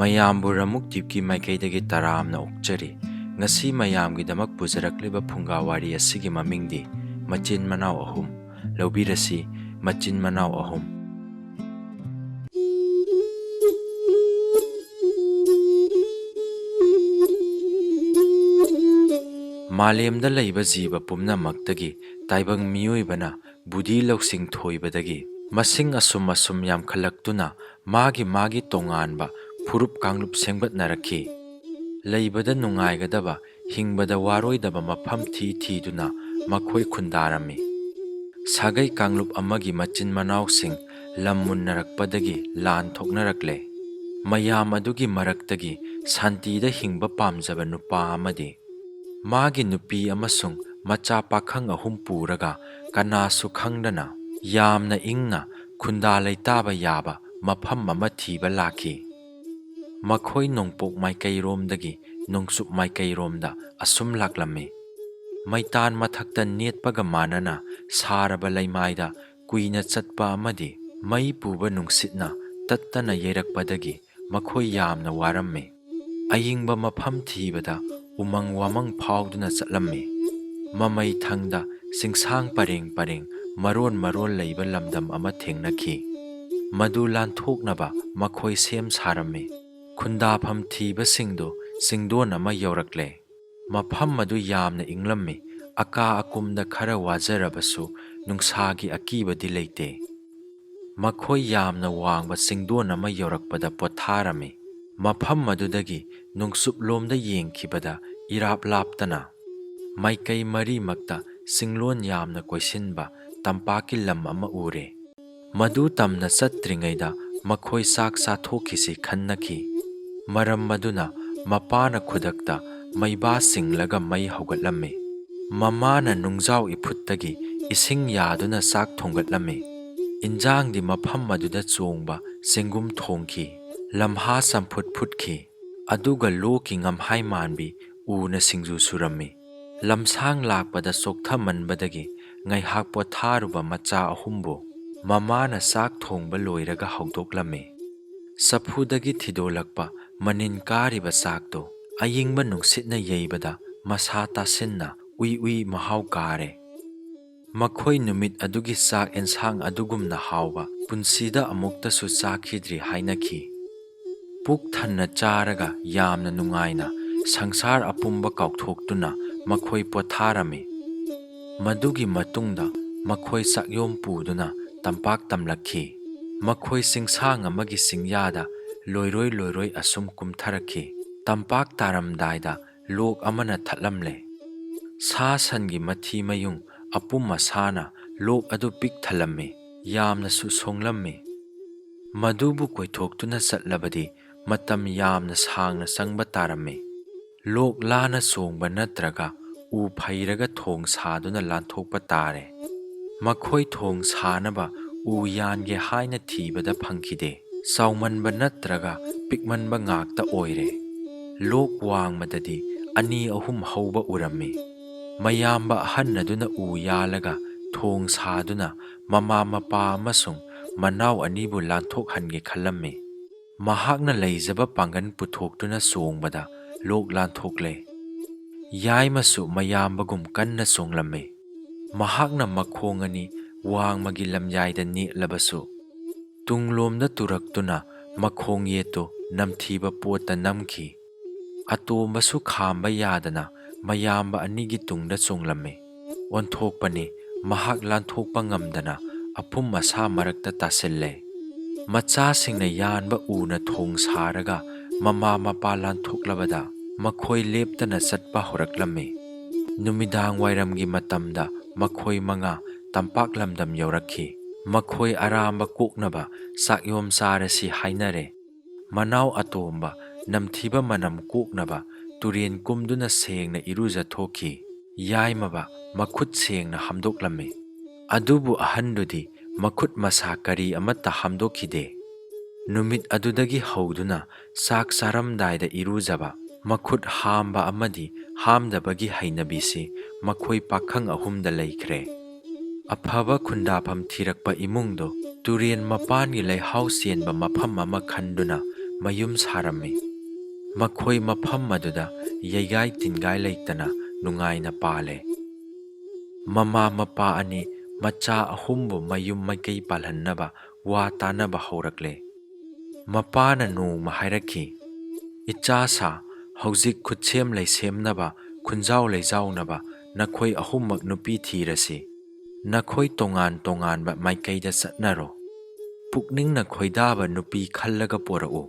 ꯃꯌꯥꯝꯕꯨ ꯔꯃꯨꯛꯇꯤꯞꯀꯤ ꯃꯥꯏꯀꯩꯗꯒꯤ ꯇꯔꯥꯝꯅ ꯑꯣꯛꯆꯔꯤ꯫ ꯉꯁꯤ ꯃꯌꯥꯝꯒꯤꯗꯃꯛ ꯄꯨꯖꯔꯛꯂꯤꯕ ꯐꯨꯡꯒꯥꯋꯥꯔꯤ ꯑꯁꯤꯒꯤ ꯃꯃꯤꯡꯗꯤ ꯃꯆꯤꯟ ꯃꯅꯥꯎ ꯑꯍꯨꯝ꯫ ꯂꯧꯕꯤꯔꯁꯤ ꯃꯆꯤꯟ ꯃꯅꯥꯎ ꯑꯍꯨꯝ꯫ ꯃꯥꯂꯦꯝꯗ ꯂꯩꯕ ꯖꯤꯕ ꯄꯨꯝꯅꯃꯛꯇꯒꯤ ꯇꯥꯏꯕꯪ ꯃꯤꯑꯣꯏꯕꯅ ꯕꯨꯙꯤ ꯂꯧꯁꯤꯡ ꯊꯣꯏꯕꯗꯒꯤ ꯃꯁꯤꯡ ꯑꯁꯨꯝ ꯌꯥꯝꯈꯠꯂꯛꯇꯨꯅ ꯃꯥꯒꯤ ꯇꯣꯉꯥꯟꯕ ꯐꯨꯔꯨꯞ ꯀꯥꯡꯂꯨꯞ ꯁꯦꯝꯒꯠꯅꯔꯛꯈꯤ꯫ ꯂꯩꯕꯗ ꯅꯨꯡꯉꯥꯏꯒꯗꯕ, ꯍꯤꯡꯕꯗ ꯋꯥꯔꯣꯏꯗꯕ ꯃꯐꯝ ꯊꯤꯗꯨꯅ ꯃꯈꯣꯏ ꯈꯨꯟꯗꯥꯔꯝꯃꯤ꯫ ꯁꯥꯒꯩ ꯀꯥꯡꯂꯨꯞ ꯑꯃꯒꯤ ꯃꯆꯤꯟ ꯃꯅꯥꯎꯁꯤꯡ ꯂꯝ ꯃꯨꯟꯅꯔꯛꯄꯗꯒꯤ ꯂꯥꯟ ꯊꯣꯛꯅꯔꯛꯂꯦ꯫ ꯃꯌꯥꯝ ꯑꯗꯨꯒꯤ ꯃꯔꯛꯇꯒꯤ ꯁꯥꯟꯇꯤꯗ ꯍꯤꯡꯕ ꯄꯥꯝꯖꯕ ꯅꯨꯄꯥ ꯑꯃꯗꯤ ꯃꯥꯒꯤ ꯅꯨꯄꯤ ꯑꯃꯁꯨꯡ ꯃꯆꯥ ꯄꯥꯈꯪ ꯑꯍꯨꯝ ꯄꯨꯔꯒ ꯀꯅꯥꯁꯨ ꯈꯪꯗꯅ ꯌꯥꯝꯅ ꯏꯪꯅ ꯈꯨꯟꯗꯥ ꯂꯩꯇꯥꯕ ꯌꯥꯕ ꯃꯐꯝ ꯑꯃ ꯊꯤꯕ ꯂꯥꯛꯈꯤ꯫ ꯃꯈꯣꯏ ꯅꯣꯡꯄꯣꯛ ꯃꯥꯏꯀꯩꯔꯣꯝꯗꯒꯤ ꯅꯣꯡꯆꯨꯞ ꯃꯥꯏꯀꯩꯔꯣꯝꯗ ꯑꯁꯨꯝ ꯂꯥꯛꯂꯝꯃꯤ꯫ ꯃꯩꯇꯥꯟ ꯃꯊꯛꯇ ꯅꯦꯠꯄꯒ ꯃꯥꯟꯅꯅ ꯁꯥꯔꯕ ꯂꯩꯃꯥꯏꯗ ꯀꯨꯏꯅ ꯆꯠꯄ ꯑꯃꯗꯤ ꯃꯩ ꯄꯨꯕ ꯅꯨꯡꯁꯤꯠꯅ ꯇꯠꯇꯅ ꯌꯩꯔꯛꯄꯗꯒꯤ ꯃꯈꯣꯏ ꯌꯥꯝꯅ ꯋꯥꯔꯝꯃꯤ꯫ ꯑꯏꯪꯕ ꯃꯐꯝ ꯊꯤꯕꯗ ꯎꯃꯪ ꯋꯥꯃꯪ ꯐꯥꯎꯗꯨꯅ ꯆꯠꯂꯝꯃꯤ꯫ ꯃꯃꯩ ꯊꯪꯗ ꯆꯤꯡꯁꯥꯡ ꯄꯔꯦꯡ ꯃꯔꯣꯟ ꯂꯩꯕ ꯂꯝꯗꯝ ꯑꯃ ꯊꯦꯡꯅꯈꯤ꯫ ꯃꯗꯨ ꯂꯥꯟꯊꯣꯛꯅꯕ ꯃꯈꯣꯏ ꯁꯦꯝ ꯁꯥꯔꯝꯃꯤ꯫ ꯈꯨꯟꯗꯥꯐꯝ ꯊꯤꯕꯁꯤꯡꯗꯨ ꯆꯤꯡꯗꯣꯟ ꯑꯃ ꯌꯧꯔꯛꯂꯦ꯫ ꯃꯐꯝ ꯑꯗꯨ ꯌꯥꯝꯅ ꯏꯪꯂꯝꯃꯤ꯫ ꯑꯀꯥ ꯑꯀꯨꯝꯗ ꯈꯔ ꯋꯥꯖꯔꯕꯁꯨ ꯅꯨꯡꯁꯥꯒꯤ ꯑꯀꯤꯕꯗꯤ ꯂꯩꯇꯦ꯫ ꯃꯈꯣꯏ ꯌꯥꯝꯅ ꯋꯥꯡꯕ ꯆꯤꯡꯗꯣꯟ ꯑꯃ ꯌꯧꯔꯛꯄꯗ ꯄꯣꯊꯥꯔꯝꯃꯤ꯫ ꯃꯐꯝ ꯑꯗꯨꯗꯒꯤ ꯅꯣꯡꯆꯨꯞꯂꯣꯝꯗ ꯌꯦꯡꯈꯤꯕꯗ ꯏꯔꯥꯞ ꯂꯥꯞꯇꯅ ꯃꯥꯏꯀꯩ ꯃꯔꯤꯃꯛꯇ ꯆꯤꯡꯂꯣꯟ ꯌꯥꯝꯅ ꯀꯣꯏꯁꯤꯟꯕ ꯇꯝꯄꯥꯛꯀꯤ ꯂꯝ ꯑꯃ ꯎꯔꯦ꯫ ꯃꯗꯨ ꯇꯝꯅ ꯆꯠꯇ꯭ꯔꯤꯉꯩꯗ ꯃꯈꯣꯏ ꯆꯥꯛ ꯆꯥꯊꯣꯛꯈꯤꯁꯤ ꯈꯟꯅꯈꯤ꯫ ꯃꯔꯝ ꯑꯗꯨꯅ ꯃꯄꯥꯅ ꯈꯨꯗꯛꯇ ꯃꯩꯕꯥ ꯆꯤꯡꯂꯒ ꯃꯩ ꯍꯧꯒꯠꯂꯝꯃꯤ꯫ ꯃꯃꯥꯅ ꯅꯨꯡꯖꯥꯎ ꯏꯐꯨꯠꯇꯒꯤ ꯏꯁꯤꯡ ꯌꯥꯗꯨꯅ ꯆꯥꯛ ꯊꯣꯡꯒꯠꯂꯝꯃꯤ꯫ ꯏꯟꯖꯥꯡꯗꯤ ꯃꯐꯝ ꯑꯗꯨꯗ ꯆꯣꯡꯕ ꯆꯦꯡꯒꯨꯝ ꯊꯣꯡꯈꯤ꯫ ꯂꯝꯍꯥ ꯆꯝꯐꯨꯠ ꯐꯨꯠꯈꯤ꯫ ꯑꯗꯨꯒ ꯂꯣꯛꯀꯤ ꯉꯝꯍꯥꯏ ꯃꯥꯟꯕꯤ ꯎꯅ ꯁꯤꯡꯖꯨ ꯁꯨꯔꯝꯃꯤ꯫ ꯂꯝꯁꯥꯡ ꯂꯥꯛꯄꯗ ꯆꯣꯛꯊꯃꯟꯕꯗꯒꯤ ꯉꯥꯏꯍꯥꯛ ꯄꯣꯊꯥꯔꯨꯕ ꯃꯆꯥ ꯑꯍꯨꯝꯕꯨ ꯃꯃꯥꯅ ꯆꯥꯛ ꯊꯣꯡꯕ ꯂꯣꯏꯔꯒ ꯍꯧꯗꯣꯛꯂꯝꯃꯤ꯫ ꯆꯐꯨꯗꯒꯤ ꯊꯤꯗꯣꯛꯂꯛꯄ ꯃꯅꯤꯟ ꯀꯥꯔꯤꯕ ꯆꯥꯛꯇꯨ ꯑꯏꯪꯕ ꯅꯨꯡꯁꯤꯠꯅ ꯌꯩꯕꯗ ꯃꯁꯥ ꯇꯥꯁꯤꯟꯅ ꯎꯏ ꯃꯍꯥꯎ ꯀꯥꯔꯦ꯫ ꯃꯈꯣꯏ ꯅꯨꯃꯤꯠ ꯑꯗꯨꯒꯤ ꯆꯥꯛ ꯑꯦꯟꯁꯥꯡ ꯑꯗꯨꯒꯨꯝꯅ ꯍꯥꯎꯕ ꯄꯨꯟꯁꯤꯗ ꯑꯃꯨꯛꯇꯁꯨ ꯆꯥꯈꯤꯗ꯭ꯔꯤ ꯍꯥꯏꯅꯈꯤ꯫ ꯄꯨꯛ ꯊꯟꯅ ꯆꯥꯔꯒ ꯌꯥꯝꯅ ꯅꯨꯡꯉꯥꯏꯅ ꯁꯪꯁꯥꯔ ꯑꯄꯨꯝꯕ ꯀꯥꯎꯊꯣꯛꯇꯨꯅ ꯃꯈꯣꯏ ꯄꯣꯊꯥꯔꯝꯃꯤ꯫ ꯃꯗꯨꯒꯤ ꯃꯇꯨꯡꯗ ꯃꯈꯣꯏ ꯆꯥꯛꯌꯣꯝ ꯄꯨꯗꯨꯅ ꯇꯝꯄꯥꯛ ꯇꯝꯂꯛꯈꯤ꯫ ꯃꯈꯣꯏ ꯆꯤꯡꯁꯥꯡ ꯑꯃꯒꯤ ꯆꯤꯡꯌꯥꯗ ꯂꯣꯏꯔꯣꯏ ꯑꯁꯨꯝ ꯀꯨꯝꯊꯔꯛꯈꯤ꯫ ꯇꯝꯄꯥꯛ ꯇꯥꯔꯝꯗꯥꯏꯗ ꯂꯣꯛ ꯑꯃꯅ ꯊꯠꯂꯝꯂꯦ꯫ ꯁꯥ ꯁꯟꯒꯤ ꯃꯊꯤ ꯃꯌꯨꯡ ꯑꯄꯨꯝ ꯑꯁꯥꯅ ꯂꯣꯛ ꯑꯗꯨ ꯄꯤꯛ ꯊꯜꯂꯝꯃꯤ꯫ ꯌꯥꯝꯅꯁꯨ ꯁꯣꯡꯂꯝꯃꯤ꯫ ꯃꯗꯨꯕꯨ ꯀꯣꯏꯊꯣꯛꯇꯨꯅ ꯆꯠꯂꯕꯗꯤ ꯃꯇꯝ ꯌꯥꯝꯅ ꯁꯥꯡꯅ ꯆꯪꯕ ꯇꯥꯔꯝꯃꯤ꯫ ꯂꯣꯛ ꯂꯥꯅ ꯆꯣꯡꯕ ꯅꯠꯇ꯭ꯔꯒ ꯎ ꯐꯩꯔꯒ ꯊꯣꯡ ꯁꯥꯗꯨꯅ ꯂꯥꯟꯊꯣꯛꯄ ꯇꯥꯔꯦ꯫ ꯃꯈꯣꯏ ꯊꯣꯡ ꯁꯥꯅꯕ ꯎ ꯌꯥꯟꯒꯦ ꯍꯥꯏꯅ ꯊꯤꯕꯗ ꯐꯪꯈꯤꯗꯦ꯫ ꯆꯥꯎꯃꯟꯕ ꯅꯠꯇ꯭ꯔꯒ ꯄꯤꯛꯃꯟꯕ ꯉꯥꯛꯇ ꯑꯣꯏꯔꯦ꯫ ꯂꯣꯛ ꯋꯥꯡꯃꯗꯗꯤ ꯑꯅꯤ ꯑꯍꯨꯝ ꯍꯧꯕ ꯎꯔꯝꯃꯤ꯫ ꯃꯌꯥꯝꯕ ꯑꯍꯟ ꯑꯗꯨꯅ ꯎ ꯌꯥꯜꯂꯒ ꯊꯣꯡ ꯁꯥꯗꯨꯅ ꯃꯃꯥ ꯃꯄꯥ ꯑꯃꯁꯨꯡ ꯃꯅꯥꯎ ꯑꯅꯤꯕꯨ ꯂꯥꯟꯊꯣꯛꯍꯟꯒꯦ ꯈꯜꯂꯝꯃꯤ꯫ ꯃꯍꯥꯛꯅ ꯂꯩꯖꯕ ꯄꯥꯡꯒꯜ ꯄꯨꯊꯣꯛꯇꯨꯅ ꯆꯣꯡꯕꯗ ꯂꯣꯛ ꯂꯥꯟꯊꯣꯛꯂꯦ꯫ ꯌꯥꯏꯃꯁꯨ ꯃꯌꯥꯝꯕꯒꯨꯝ ꯀꯟꯅ ꯆꯣꯡꯂꯝꯃꯤ꯫ ꯃꯍꯥꯛꯅ ꯃꯈꯣꯡ ꯑꯅꯤ ꯋꯥꯡꯃꯒꯤ ꯂꯝꯌꯥꯏꯗ ꯅꯦꯠꯂꯕꯁꯨ ꯇꯨꯡꯂꯣꯝꯗ ꯇꯨꯔꯛꯇꯨꯅ ꯃꯈꯣꯡ ꯌꯦꯠꯇꯨ ꯅꯝꯊꯤꯕ ꯄꯣꯠꯇ ꯅꯝꯈꯤ꯫ ꯑꯇꯣꯝꯕꯁꯨ ꯈꯥꯝꯕ ꯌꯥꯗꯅ ꯃꯌꯥꯝꯕ ꯑꯅꯤꯒꯤ ꯇꯨꯡꯗ ꯆꯣꯡꯂꯝꯃꯤ꯫ ꯑꯣꯟꯊꯣꯛꯄꯅꯤ, ꯃꯍꯥꯛ ꯂꯥꯟꯊꯣꯛꯄ ꯉꯝꯗꯅ ꯑꯄꯨꯝ ꯑꯁꯥ ꯃꯔꯛꯇ ꯇꯥꯁꯤꯜꯂꯦ꯫ ꯃꯆꯥꯁꯤꯡꯅ ꯌꯥꯟꯕ ꯎꯅ ꯊꯣꯡ ꯁꯥꯔꯒ ꯃꯃꯥ ꯃꯄꯥ ꯂꯥꯟꯊꯣꯛꯂꯕꯗ ꯃꯈꯣꯏ ꯂꯦꯞꯇꯅ ꯆꯠꯄ ꯍꯧꯔꯛꯂꯝꯃꯤ꯫ ꯅꯨꯃꯤꯗꯥꯡ ꯋꯥꯏꯔꯝꯒꯤ ꯃꯇꯝꯗ ꯃꯈꯣꯏ ꯃꯉꯥ ꯇꯝꯄꯥꯛ ꯂꯝꯗꯝ ꯌꯧꯔꯛꯈꯤ꯫ ꯃꯈꯣꯏ ꯑꯔꯥꯝꯕ ꯀꯣꯛꯅꯕ ꯆꯥꯛꯌꯣꯝ ꯆꯥꯔꯁꯤ ꯍꯥꯏꯅꯔꯦ꯫ ꯃꯅꯥꯎ ꯑꯇꯣꯝꯕ ꯅꯝꯊꯤꯕ ꯃꯅꯝ ꯀꯣꯛꯅꯕ ꯇꯨꯔꯦꯟ ꯀꯨꯝꯗꯨꯅ ꯁꯦꯡꯅ ꯏꯔꯨꯖꯊꯣꯛꯈꯤ꯫ ꯌꯥꯏꯃꯕ ꯃꯈꯨꯠ ꯁꯦꯡꯅ ꯍꯥꯝꯗꯣꯛꯂꯝꯃꯤ꯫ ꯑꯗꯨꯕꯨ ꯑꯍꯟꯗꯨꯗꯤ ꯃꯈꯨꯠ ꯃꯁꯥ ꯀꯔꯤ ꯑꯃꯠꯇ ꯍꯥꯝꯗꯣꯛꯈꯤꯗꯦ꯫ ꯅꯨꯃꯤꯠ ꯑꯗꯨꯗꯒꯤ ꯍꯧꯗꯨꯅ ꯆꯥꯛ ꯆꯥꯔꯝꯗꯥꯏꯗ ꯏꯔꯨꯖꯕ, ꯃꯈꯨꯠ ꯍꯥꯝꯕ ꯑꯃꯗꯤ ꯍꯥꯝꯗꯕꯒꯤ ꯍꯩꯅꯕꯤꯁꯤ ꯃꯈꯣꯏ ꯄꯥꯈꯪ ꯑꯍꯨꯝꯗ ꯂꯩꯈ꯭ꯔꯦ꯫ ꯑꯐꯕ ꯈꯨꯟꯗꯥꯐꯝ ꯊꯤꯔꯛꯄ ꯏꯃꯨꯡꯗꯨ ꯇꯨꯔꯦꯟ ꯃꯄꯥꯟꯒꯤ ꯂꯩꯍꯥꯎ ꯆꯦꯟꯕ ꯃꯐꯝ ꯑꯃ ꯈꯟꯗꯨꯅ ꯃꯌꯨꯝ ꯁꯥꯔꯝꯃꯤ꯫ ꯃꯈꯣꯏ ꯃꯐꯝ ꯑꯗꯨꯗ ꯌꯩꯒꯥꯏ ꯇꯤꯟꯒꯥꯏ ꯂꯩꯇꯅ ꯅꯨꯡꯉꯥꯏꯅ ꯄꯥꯜꯂꯦ꯫ ꯃꯃꯥ ꯃꯄꯥ ꯑꯅꯤ ꯃꯆꯥ ꯑꯍꯨꯝꯕꯨ ꯃꯌꯨꯝ ꯃꯀꯩ ꯄꯥꯜꯍꯟꯅꯕ ꯋꯥ ꯇꯥꯟꯅꯕ ꯍꯧꯔꯛꯂꯦ꯫ ꯃꯄꯥꯅ ꯅꯣꯡꯃ ꯍꯥꯏꯔꯛꯈꯤ, "ꯏꯆꯥꯁꯥ, ꯍꯧꯖꯤꯛ ꯈꯨꯠꯁꯦꯝ ꯂꯩꯁꯦꯝꯅꯕ ꯈꯨꯟꯖꯥꯎ ꯂꯩꯖꯥꯎꯅꯕ ꯅꯈꯣꯏ ꯑꯍꯨꯝꯃꯛ ꯅꯨꯄꯤ ꯊꯤꯔꯁꯤ꯫ ꯅꯈꯣꯏ ꯇꯣꯉꯥꯟ ꯇꯣꯉꯥꯟꯕ ꯃꯥꯏꯀꯩꯗ ꯆꯠꯅꯔꯣ꯫ ꯄꯨꯛꯅꯤꯡꯅ ꯈꯣꯏꯗꯥꯕ ꯅꯨꯄꯤ ꯈꯜꯂꯒ ꯄꯣꯔꯛꯎ꯫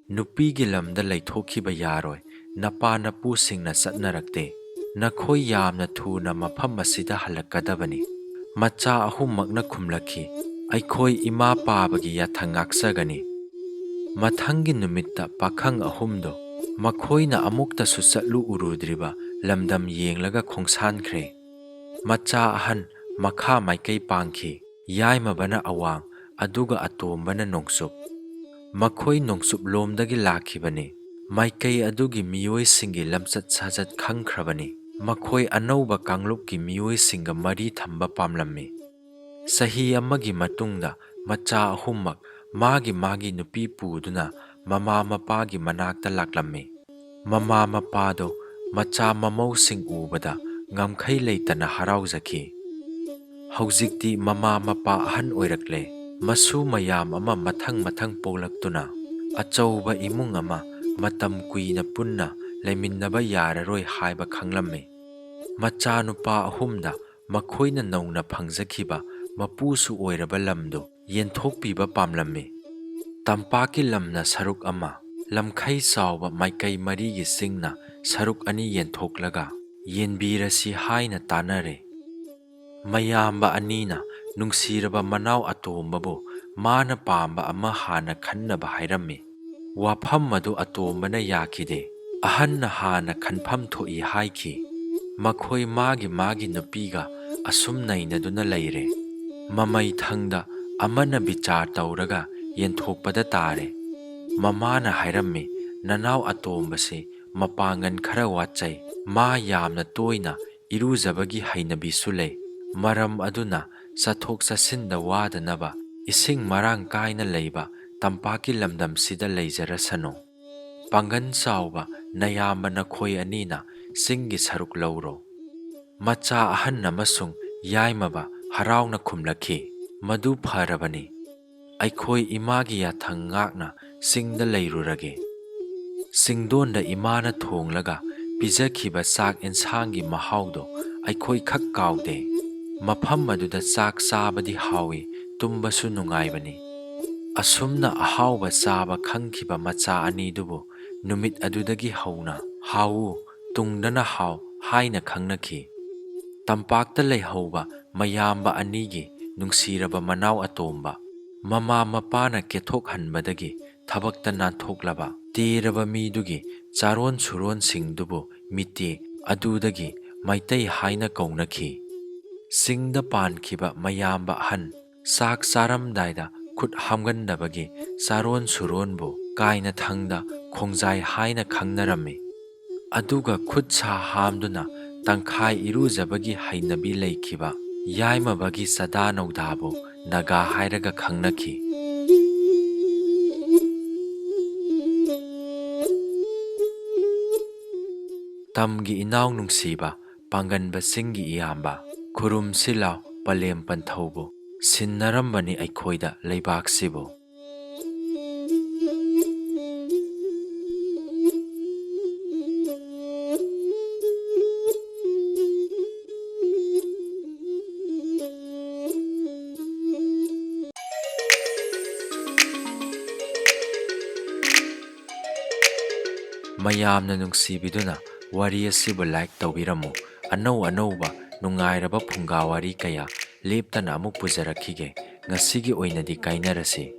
ꯅꯨꯄꯤꯒꯤ ꯂꯝꯗ ꯂꯩꯊꯣꯛꯈꯤꯕ ꯌꯥꯔꯣꯏ, ꯅꯄꯥ ꯅꯄꯨꯁꯤꯡꯅ ꯆꯠꯅꯔꯛꯇꯦ꯫ ꯅꯈꯣꯏ ꯌꯥꯝꯅ ꯊꯨꯅ ꯃꯐꯝ ꯑꯁꯤꯗ ꯍꯜꯂꯛꯀꯗꯕꯅꯤ"꯫ ꯃꯆꯥ ꯑꯍꯨꯝꯃꯛꯅ ꯈꯨꯝꯂꯛꯈꯤ, "ꯑꯩꯈꯣꯏ ꯏꯃꯥ ꯄꯥꯕꯒꯤ ꯌꯥꯊꯪ ꯉꯥꯛꯆꯒꯅꯤ"꯫ ꯃꯊꯪꯒꯤ ꯅꯨꯃꯤꯠꯇ ꯄꯥꯈꯪ ꯑꯍꯨꯝꯗꯣ ꯃꯈꯣꯏꯅ ꯑꯃꯨꯛꯇꯁꯨ ꯆꯠꯂꯨ ꯎꯔꯨꯗ꯭ꯔꯤꯕ ꯂꯝꯗꯝ ꯌꯦꯡꯂꯒ ꯈꯣꯡꯁꯥꯟꯈ꯭ꯔꯦ꯫ ꯃꯆꯥ ꯑꯍꯟ ꯃꯈꯥ ꯃꯥꯏꯀꯩ ꯄꯥꯡꯈꯤ, ꯌꯥꯏꯃꯕꯅ ꯑꯋꯥꯡ, ꯑꯗꯨꯒ ꯑꯇꯣꯝꯕꯅ ꯅꯣꯡꯆꯨꯞ꯫ ꯃꯈꯣꯏ ꯅꯣꯡꯆꯨꯞꯂꯣꯝꯗꯒꯤ ꯂꯥꯛꯈꯤꯕꯅꯤ꯫ ꯃꯥꯏꯀꯩ ꯑꯗꯨꯒꯤ ꯃꯤꯑꯣꯏꯁꯤꯡꯒꯤ ꯂꯝꯆꯠ ꯁꯥꯖꯠ ꯈꯪꯈ꯭ꯔꯕꯅꯤ꯫ ꯃꯈꯣꯏ ꯑꯅꯧꯕ ꯀꯥꯡꯂꯨꯞꯀꯤ ꯃꯤꯑꯣꯏꯁꯤꯡꯒ ꯃꯔꯤ ꯊꯝꯕ ꯄꯥꯝꯂꯝꯃꯤ꯫ ꯆꯍꯤ ꯑꯃꯒꯤ ꯃꯇꯨꯡꯗ ꯃꯆꯥ ꯑꯍꯨꯝꯃꯛ ꯃꯥꯒꯤ ꯃꯥꯒꯤ ꯅꯨꯄꯤ ꯄꯨꯗꯨꯅ ꯃꯃꯥ ꯃꯄꯥꯒꯤ ꯃꯅꯥꯛꯇ ꯂꯥꯛꯂꯝꯃꯤ꯫ ꯃꯃꯥ ꯃꯄꯥꯗꯣ ꯃꯆꯥ ꯃꯃꯧꯁꯤꯡ ꯎꯕꯗ ꯉꯝꯈꯩ ꯂꯩꯇꯅ ꯍꯔꯥꯎꯖꯈꯤ꯫ ꯍꯧꯖꯤꯛꯇꯤ ꯃꯃꯥ ꯃꯄꯥ ꯑꯍꯟ ꯑꯣꯏꯔꯛꯂꯦ꯫ ꯃꯁꯨ ꯃꯌꯥꯝ ꯑꯃ ꯃꯊꯪ ꯃꯊꯪ ꯄꯣꯛꯂꯛꯇꯨꯅ ꯑꯆꯧꯕ ꯏꯃꯨꯡ ꯑꯃ ꯃꯇꯝ ꯀꯨꯏꯅ ꯄꯨꯟꯅ ꯂꯩꯃꯤꯟꯅꯕ ꯌꯥꯔꯔꯣꯏ ꯍꯥꯏꯕ ꯈꯪꯂꯝꯃꯤ꯫ ꯃꯆꯥꯅꯨꯄꯥ ꯑꯍꯨꯝꯗ ꯃꯈꯣꯏꯅ ꯅꯧꯅ ꯐꯪꯖꯈꯤꯕ ꯃꯄꯨꯁꯨ ꯑꯣꯏꯔꯕ ꯂꯝꯗꯨ ꯌꯦꯟꯊꯣꯛꯄꯤꯕ ꯄꯥꯝꯂꯝꯃꯤ꯫ ꯇꯝꯄꯥꯛꯀꯤ ꯂꯝꯅ ꯁꯔꯨꯛ ꯑꯃ, ꯂꯝꯈꯩ ꯆꯥꯎꯕ ꯃꯥꯏꯀꯩ ꯃꯔꯤꯒꯤ ꯆꯤꯡꯅ ꯁꯔꯨꯛ ꯑꯅꯤ ꯌꯦꯟꯊꯣꯛꯂꯒ ꯌꯦꯟꯕꯤꯔꯁꯤ ꯍꯥꯏꯅ ꯇꯥꯟꯅꯔꯦ꯫ ꯃꯌꯥꯝꯕ ꯑꯅꯤꯅ ꯅꯨꯡꯁꯤꯔꯕ ꯃꯅꯥꯎ ꯑꯇꯣꯝꯕꯕꯨ ꯃꯥꯅ ꯄꯥꯝꯕ ꯑꯃ ꯍꯥꯟꯅ ꯈꯟꯅꯕ ꯍꯥꯏꯔꯝꯃꯤ꯫ ꯋꯥꯐꯝ ꯑꯗꯨ ꯑꯇꯣꯝꯕꯅ ꯌꯥꯈꯤꯗꯦ꯫ ꯑꯍꯟꯅ ꯍꯥꯟꯅ ꯈꯟꯐꯝ ꯊꯣꯛꯏ ꯍꯥꯏꯈꯤ꯫ ꯃꯈꯣꯏ ꯃꯥꯒꯤ ꯃꯥꯒꯤ ꯅꯨꯄꯤꯒ ꯑꯁꯨꯝ ꯅꯩꯅꯗꯨꯅ ꯂꯩꯔꯦ꯫ ꯃꯃꯩꯊꯪꯗ ꯑꯃꯅ ꯕꯤꯆꯥꯔ ꯇꯧꯔꯒ ꯌꯦꯟꯊꯣꯛꯄꯗ ꯇꯥꯔꯦ꯫ ꯃꯃꯥꯅ ꯍꯥꯏꯔꯝꯃꯤ, "ꯅꯅꯥꯎ ꯑꯇꯣꯝꯕꯁꯤ ꯃꯄꯥꯡꯒꯜ ꯈꯔ ꯋꯥꯠꯆꯩ꯫ ꯃꯥ ꯌꯥꯝꯅ ꯇꯣꯏꯅ ꯏꯔꯨꯖꯕꯒꯤ ꯍꯩꯅꯕꯤꯁꯨ ꯂꯩ꯫ ꯃꯔꯝ ꯑꯗꯨꯅ ꯆꯠꯊꯣꯛ ꯆꯠꯁꯤꯟꯗ ꯋꯥꯗꯅꯕ ꯏꯁꯤꯡ ꯃꯔꯥꯡ ꯀꯥꯏꯅ ꯂꯩꯕ ꯇꯝꯄꯥꯛꯀꯤ ꯂꯝꯗꯝꯁꯤꯗ ꯂꯩꯖꯔꯁꯅꯨ꯫ ꯄꯥꯡꯒꯜ ꯆꯥꯎꯕ ꯅꯌꯥꯝꯕ ꯅꯈꯣꯏ ꯑꯅꯤꯅ ꯆꯤꯡꯒꯤ ꯁꯔꯨꯛ ꯂꯧꯔꯣ"꯫ ꯃꯆꯥ ꯑꯍꯟ ꯑꯃꯁꯨꯡ ꯌꯥꯏꯃꯕ ꯍꯔꯥꯎꯅ ꯈꯨꯝꯂꯛꯈꯤ, "ꯃꯗꯨ ꯐꯔꯕꯅꯤ꯫ ꯑꯩꯈꯣꯏ ꯏꯃꯥꯒꯤ ꯌꯥꯊꯪ ꯉꯥꯛꯅ ꯆꯤꯡꯗ ꯂꯩꯔꯨꯔꯒꯦ"꯫ ꯆꯤꯡꯗꯣꯟꯗ ꯏꯃꯥꯅ ꯊꯣꯡꯂꯒ ꯄꯤꯖꯈꯤꯕ ꯆꯥꯛ ꯏꯟꯁꯥꯡꯒꯤ ꯃꯍꯥꯎꯗꯣ ꯑꯩꯈꯣꯏ ꯈꯛ ꯀꯥꯎꯗꯦ꯫ ꯃꯐꯝ ꯑꯗꯨꯗ ꯆꯥꯛ ꯆꯥꯕꯗꯤ ꯍꯥꯎꯏ, ꯇꯨꯝꯕꯁꯨ ꯅꯨꯡꯉꯥꯏꯕꯅꯤ꯫ ꯑꯁꯨꯝꯅ ꯑꯍꯥꯎꯕ ꯆꯥꯕ ꯈꯪꯈꯤꯕ ꯃꯆꯥ ꯑꯅꯤꯗꯨꯕꯨ ꯅꯨꯃꯤꯠ ꯑꯗꯨꯗꯒꯤ ꯍꯧꯅ ꯍꯥꯎꯎ ꯇꯨꯡꯗꯅ ꯍꯥꯎ ꯍꯥꯏꯅ ꯈꯪꯅꯈꯤ꯫ ꯇꯝꯄꯥꯛꯇ ꯂꯩꯍꯧꯕ ꯃꯌꯥꯝꯕ ꯑꯅꯤꯒꯤ ꯅꯨꯡꯁꯤꯔꯕ ꯃꯅꯥꯎ ꯑꯇꯣꯝꯕ, ꯃꯃꯥ ꯃꯄꯥꯅ ꯀꯦꯊꯣꯛꯍꯟꯕꯗꯒꯤ ꯊꯕꯛꯇ ꯅꯥꯟꯊꯣꯛꯂꯕ ꯇꯦꯔꯕ ꯃꯤꯗꯨꯒꯤ ꯆꯥꯔꯣꯟ ꯁꯨꯔꯣꯟꯁꯤꯡꯗꯨꯕꯨ ꯃꯤꯇꯦ ꯑꯗꯨꯗꯒꯤ ꯃꯩꯇꯩ ꯍꯥꯏꯅ ꯀꯧꯅꯈꯤ꯫ ꯆꯤꯡꯗ ꯄꯥꯟꯈꯤꯕ ꯃꯌꯥꯝꯕ ꯑꯍꯟ ꯆꯥꯛ ꯆꯥꯔꯝꯗꯥꯏꯗ ꯈꯨꯠ ꯍꯥꯝꯒꯟꯗꯕꯒꯤ ꯆꯥꯔꯣꯟ ꯁꯨꯔꯣꯟꯕꯨ ꯀꯥꯏꯅꯊꯪꯗ ꯈꯣꯡꯖꯥꯏ ꯍꯥꯏꯅ ꯈꯪꯅꯔꯝꯃꯤ꯫ ꯑꯗꯨꯒ ꯈꯨꯠ ꯁꯥ ꯍꯥꯝꯗꯨꯅ ꯇꯪꯈꯥꯏ ꯏꯔꯨꯖꯕꯒꯤ ꯍꯩꯅꯕꯤ ꯂꯩꯈꯤꯕ ꯌꯥꯏꯃꯕꯒꯤ ꯆꯥꯗꯥ ꯅꯧꯗꯥꯕꯨ ꯅꯥꯒꯥ ꯍꯥꯏꯔꯒ ꯈꯪꯅꯈꯤ꯫ ꯇꯝꯒꯤ ꯏꯅꯥꯎ ꯅꯨꯡꯁꯤꯕ ꯄꯥꯡꯒꯟꯕ ꯆꯤꯡꯒꯤ ꯏꯌꯥꯝꯕ, ꯈꯨꯔꯨꯝꯁꯤ ꯂꯥꯎ ꯄꯂꯦꯝ ꯄꯟꯊꯧꯕꯨ, ꯁꯤꯟꯅꯔꯝꯕꯅꯤ ꯑꯩꯈꯣꯏꯗ ꯂꯩꯕꯥꯛꯁꯤꯕꯨ꯫ ꯃꯌꯥꯝꯅ ꯅꯨꯡꯁꯤꯕꯤꯗꯨꯅ ꯋꯥꯔꯤ ꯑꯁꯤꯕꯨ ꯂꯥꯏꯛ ꯇꯧꯕꯤꯔꯝꯃꯨ꯫ ꯑꯅꯧ ꯑꯅꯧꯕ ꯅꯨꯡꯉꯥꯏꯔꯕ ꯐꯨꯡꯒꯥ ꯋꯥꯔꯤ ꯀꯌꯥ ꯂꯦꯞꯇꯅ ꯑꯃꯨꯛ ꯄꯨꯖꯔꯛꯈꯤꯒꯦ꯫ ꯉꯁꯤꯒꯤ ꯑꯣꯏꯅꯗꯤ ꯀꯥꯏꯅꯔꯁꯤ꯫